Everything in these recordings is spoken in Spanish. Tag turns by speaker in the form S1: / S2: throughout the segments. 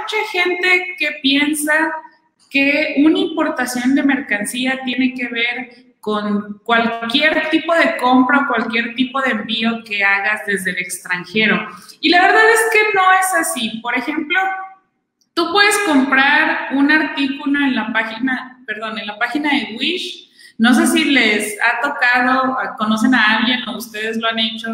S1: mucha gente que piensa que una importación de mercancía tiene que ver con cualquier tipo de compra o cualquier tipo de envío que hagas desde el extranjero. Y la verdad es que no es así. Por ejemplo, tú puedes comprar un artículo en la página de Wish. No sé si les ha tocado, conocen a alguien o ustedes lo han hecho,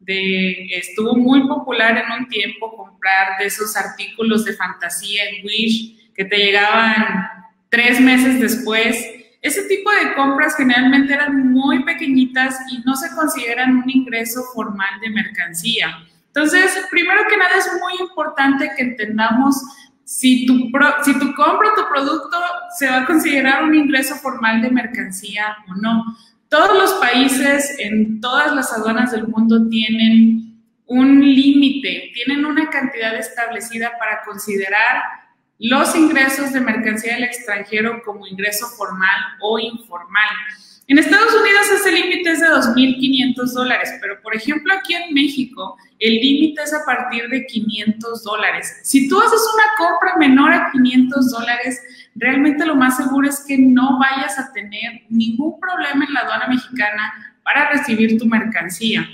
S1: estuvo muy popular en un tiempo comprar de esos artículos de fantasía en Wish que te llegaban 3 meses después. Ese tipo de compras generalmente eran muy pequeñitas y no se consideran un ingreso formal de mercancía. Entonces, primero que nada es muy importante que entendamos si tu compra o tu producto se va a considerar un ingreso formal de mercancía o no. Todos los países en todas las aduanas del mundo tienen un límite, tienen una cantidad establecida para considerar los ingresos de mercancía del extranjero como ingreso formal o informal. En Estados Unidos ese límite es de $2,500, pero por ejemplo aquí en México el límite es a partir de $500. Si tú haces una compra menor a $500, realmente lo más seguro es que no vayas a tener ningún problema en la aduana mexicana para recibir tu mercancía.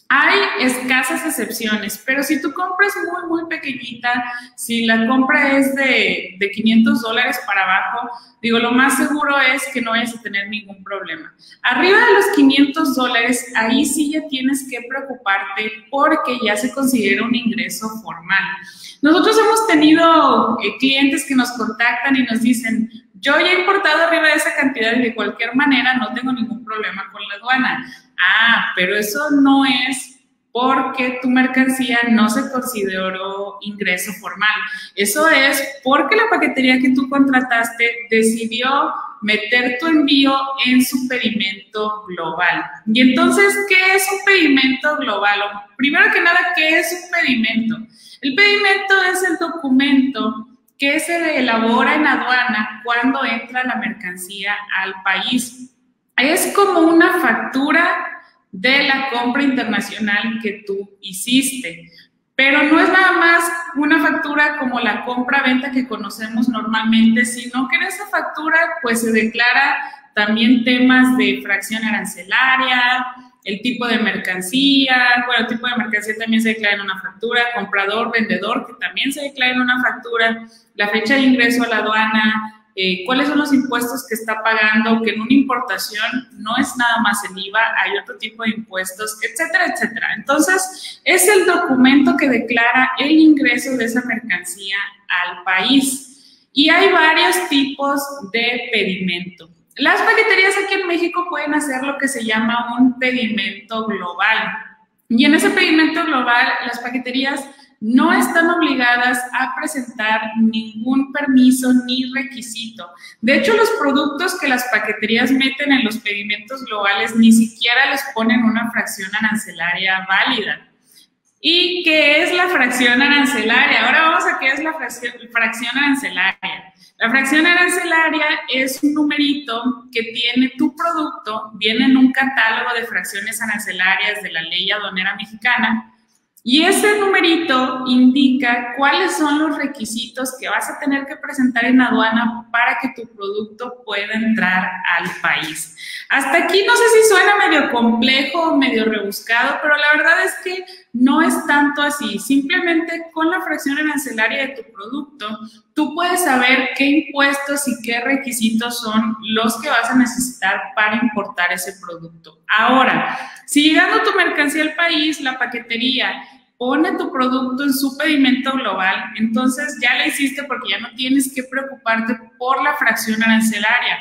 S1: Hay escasas excepciones, pero si tu compra es muy pequeñita, si la compra es de $500 para abajo, digo, lo más seguro es que no vayas a tener ningún problema. Arriba de los $500, ahí sí ya tienes que preocuparte porque ya se considera un ingreso formal. Nosotros hemos tenido clientes que nos contactan y nos dicen, yo ya he importado arriba de esa cantidad y de cualquier manera no tengo ningún problema con la aduana. Ah, pero eso no es porque tu mercancía no se consideró ingreso formal. Eso es porque la paquetería que tú contrataste decidió meter tu envío en su pedimento global. Y entonces, ¿qué es un pedimento global? Primero que nada, ¿qué es un pedimento? El pedimento es el documento que se elabora en aduana cuando entra la mercancía al país. Es como una factura de la compra internacional que tú hiciste, pero no es nada más una factura como la compra-venta que conocemos normalmente, sino que en esa factura pues se declara también temas de fracción arancelaria, el tipo de mercancía, bueno, el tipo de mercancía también se declara en una factura, comprador, vendedor, que también se declara en una factura, la fecha de ingreso a la aduana, cuáles son los impuestos que está pagando, que en una importación no es nada más el IVA, hay otro tipo de impuestos, etcétera, etcétera. Entonces, es el documento que declara el ingreso de esa mercancía al país. Y hay varios tipos de pedimento. Las paqueterías aquí en México pueden hacer lo que se llama un pedimento global. Y en ese pedimento global, las paqueterías no están obligadas a presentar ningún permiso ni requisito. De hecho, los productos que las paqueterías meten en los pedimentos globales ni siquiera les ponen una fracción arancelaria válida. ¿Y qué es la fracción arancelaria? Ahora vamos a qué es la fracción arancelaria. La fracción arancelaria es un numerito que tiene tu producto, viene en un catálogo de fracciones arancelarias de la Ley Aduanera Mexicana, y ese numerito indica cuáles son los requisitos que vas a tener que presentar en aduana para que tu producto pueda entrar al país. Hasta aquí no sé si suena medio complejo o medio rebuscado, pero la verdad es que no es tanto así. Simplemente con la fracción arancelaria de tu producto, tú puedes saber qué impuestos y qué requisitos son los que vas a necesitar para importar ese producto. Ahora, si llegando tu mercancía al país, la paquetería pone tu producto en su pedimento global, entonces ya la hiciste porque ya no tienes que preocuparte por la fracción arancelaria.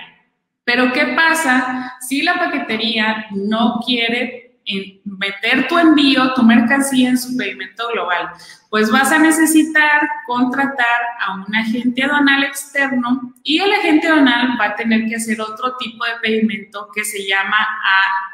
S1: Pero ¿qué pasa si la paquetería no quiere meter tu envío, tu mercancía en su pedimento global? Pues vas a necesitar contratar a un agente aduanal externo y el agente aduanal va a tener que hacer otro tipo de pedimento que se llama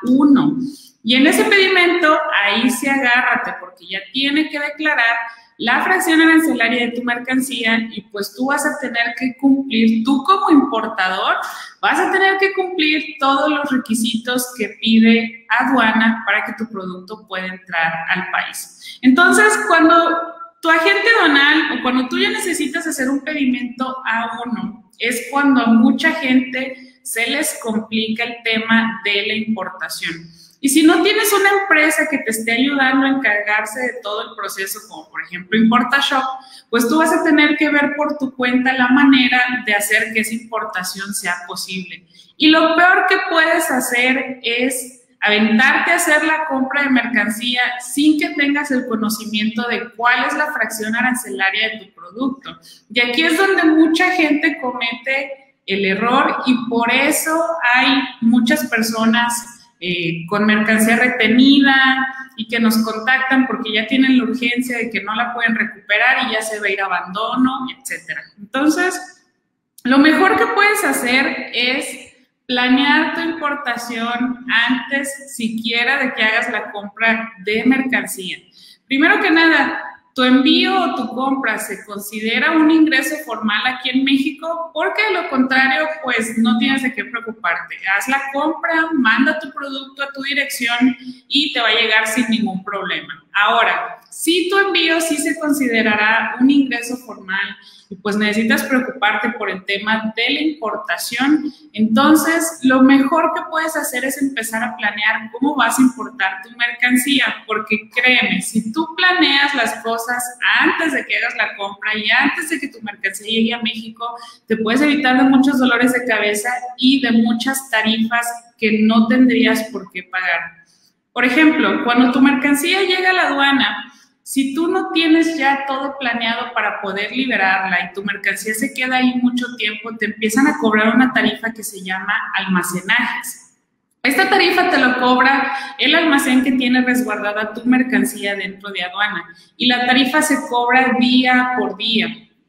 S1: A1. Y en ese pedimento, ahí sí agárrate, porque ya tiene que declarar la fracción arancelaria de tu mercancía y pues tú vas a tener que cumplir, tú como importador, vas a tener que cumplir todos los requisitos que pide aduana para que tu producto pueda entrar al país. Entonces, cuando tu agente aduanal o cuando tú ya necesitas hacer un pedimento A1, es cuando a mucha gente se les complica el tema de la importación. Y si no tienes una empresa que te esté ayudando a encargarse de todo el proceso, como por ejemplo ImportaShop, pues tú vas a tener que ver por tu cuenta la manera de hacer que esa importación sea posible. Y lo peor que puedes hacer es aventarte a hacer la compra de mercancía sin que tengas el conocimiento de cuál es la fracción arancelaria de tu producto. Y aquí es donde mucha gente comete el error y por eso hay muchas personas con mercancía retenida y que nos contactan porque ya tienen la urgencia de que no la pueden recuperar y ya se va a ir a abandono, etc. Entonces, lo mejor que puedes hacer es planear tu importación antes siquiera de que hagas la compra de mercancía. Primero que nada, tu envío o tu compra se considera un ingreso formal aquí en México, porque de lo contrario, pues no tienes de qué preocuparte. Haz la compra, manda tu producto a tu dirección y te va a llegar sin ningún problema. Ahora, si tu envío sí se considerará un ingreso formal y pues necesitas preocuparte por el tema de la importación, entonces lo mejor que puedes hacer es empezar a planear cómo vas a importar tu mercancía, porque créeme, si tú planeas las cosas antes de que hagas la compra y antes de que tu mercancía llegue a México, te puedes evitar de muchos dolores de cabeza y de muchas tarifas que no tendrías por qué pagar. Por ejemplo, cuando tu mercancía llega a la aduana, si tú no tienes ya todo planeado para poder liberarla y tu mercancía se queda ahí mucho tiempo, te empiezan a cobrar una tarifa que se llama almacenajes. Esta tarifa te lo cobra el almacén que tiene resguardada tu mercancía dentro de aduana y la tarifa se cobra día por día.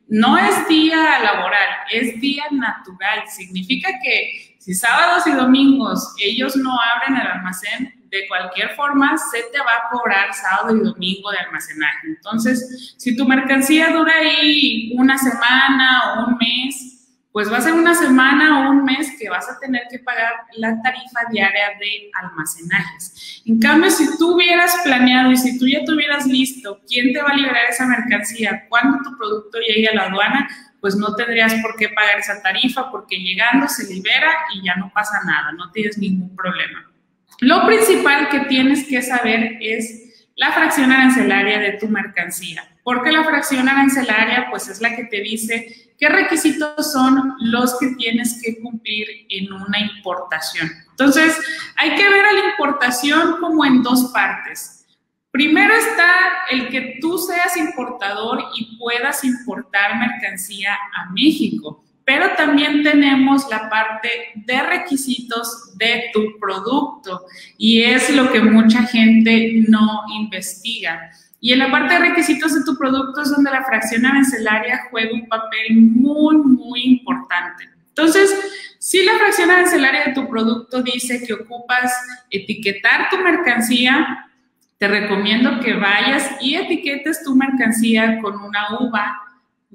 S1: No es día laboral, es día natural. Significa que si sábados y domingos ellos no abren el almacén, de cualquier forma se te va a cobrar sábado y domingo de almacenaje. Entonces, si tu mercancía dura ahí una semana o un mes, pues va a ser una semana o un mes que vas a tener que pagar la tarifa diaria de almacenajes. En cambio, si tú hubieras planeado y si tú ya tuvieras listo quién te va a liberar esa mercancía cuando tu producto llegue a la aduana, pues no tendrías por qué pagar esa tarifa porque llegando se libera y ya no pasa nada, no tienes ningún problema. Lo principal que tienes que saber es la fracción arancelaria de tu mercancía, porque la fracción arancelaria pues es la que te dice qué requisitos son los que tienes que cumplir en una importación. Entonces, hay que ver a la importación como en dos partes. Primero está el que tú seas importador y puedas importar mercancía a México. Pero también tenemos la parte de requisitos de tu producto y es lo que mucha gente no investiga. Y en la parte de requisitos de tu producto es donde la fracción arancelaria juega un papel muy importante. Entonces, si la fracción arancelaria de tu producto dice que ocupas etiquetar tu mercancía, te recomiendo que vayas y etiquetes tu mercancía con una UVA,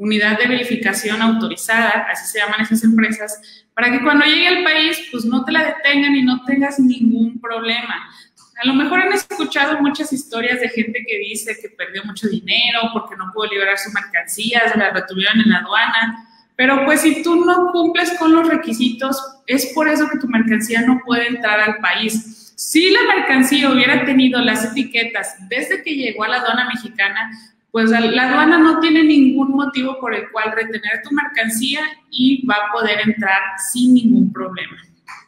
S1: unidad de verificación autorizada, así se llaman esas empresas, para que cuando llegue al país, pues no te la detengan y no tengas ningún problema. A lo mejor han escuchado muchas historias de gente que dice que perdió mucho dinero porque no pudo liberar su mercancía, se la retuvieron en la aduana, pero pues si tú no cumples con los requisitos, es por eso que tu mercancía no puede entrar al país. Si la mercancía hubiera tenido las etiquetas desde que llegó a la aduana mexicana, pues la aduana no tiene ningún motivo por el cual retener tu mercancía y va a poder entrar sin ningún problema.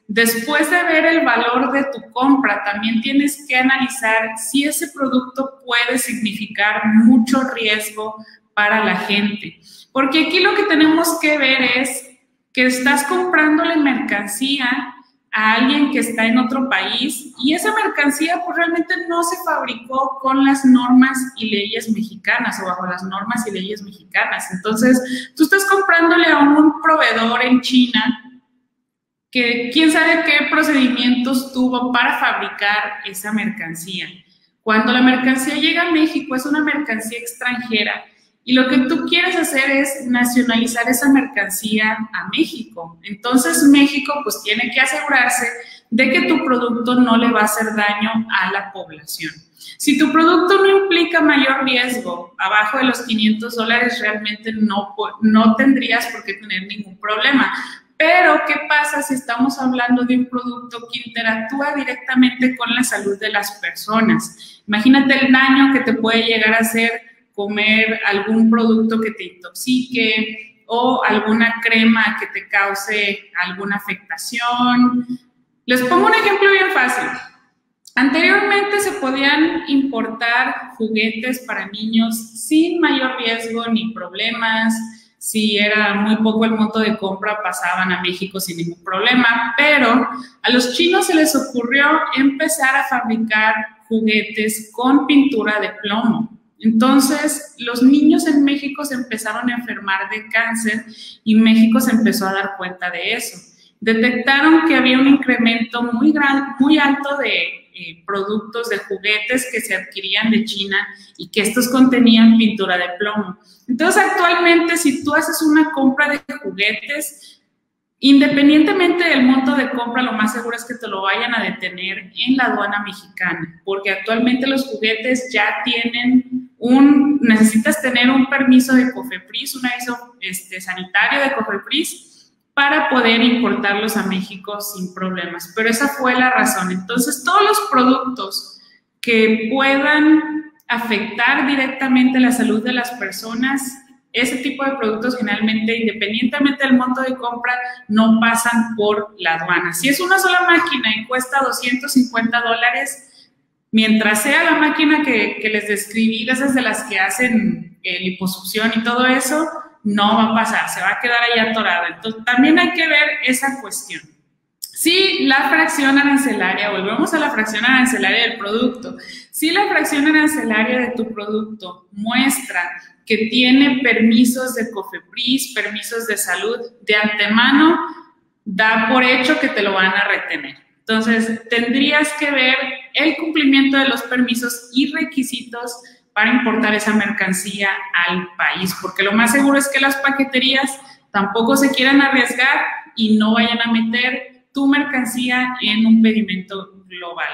S1: Después de ver el valor de tu compra, también tienes que analizar si ese producto puede significar mucho riesgo para la gente. Porque aquí lo que tenemos que ver es que estás comprándole mercancía a alguien que está en otro país y esa mercancía pues realmente no se fabricó con las normas y leyes mexicanas o bajo las normas y leyes mexicanas. Entonces, tú estás comprándole a un proveedor en China que quién sabe qué procedimientos tuvo para fabricar esa mercancía. Cuando la mercancía llega a México es una mercancía extranjera y lo que tú quieres hacer es nacionalizar esa mercancía a México. Entonces, México pues tiene que asegurarse de que tu producto no le va a hacer daño a la población. Si tu producto no implica mayor riesgo, abajo de los $500, realmente no tendrías por qué tener ningún problema. Pero, ¿qué pasa si estamos hablando de un producto que interactúa directamente con la salud de las personas? Imagínate el daño que te puede llegar a hacer comer algún producto que te intoxique o alguna crema que te cause alguna afectación. Les pongo un ejemplo bien fácil. Anteriormente se podían importar juguetes para niños sin mayor riesgo ni problemas. Si era muy poco el monto de compra, pasaban a México sin ningún problema, pero a los chinos se les ocurrió empezar a fabricar juguetes con pintura de plomo. Entonces, los niños en México se empezaron a enfermar de cáncer y México se empezó a dar cuenta de eso. Detectaron que había un incremento muy alto de productos de juguetes que se adquirían de China y que estos contenían pintura de plomo. Entonces, actualmente, si tú haces una compra de juguetes, independientemente del monto de compra, lo más seguro es que te lo vayan a detener en la aduana mexicana, porque actualmente los juguetes ya tienen necesitas tener un permiso de COFEPRIS, un aviso sanitario de COFEPRIS, para poder importarlos a México sin problemas. Pero esa fue la razón. Entonces, todos los productos que puedan afectar directamente la salud de las personas, ese tipo de productos generalmente, independientemente del monto de compra, no pasan por la aduana. Si es una sola máquina y cuesta $250, mientras sea la máquina que les describí, esas de las que hacen liposucción y todo eso, no va a pasar, se va a quedar ahí atorada. Entonces, también hay que ver esa cuestión. Si la fracción arancelaria, volvemos a la fracción arancelaria del producto, si la fracción arancelaria de tu producto muestra que tiene permisos de COFEPRIS, permisos de salud, de antemano, da por hecho que te lo van a retener. Entonces, tendrías que ver el cumplimiento de los permisos y requisitos para importar esa mercancía al país, porque lo más seguro es que las paqueterías tampoco se quieran arriesgar y no vayan a meter tu mercancía en un pedimento global.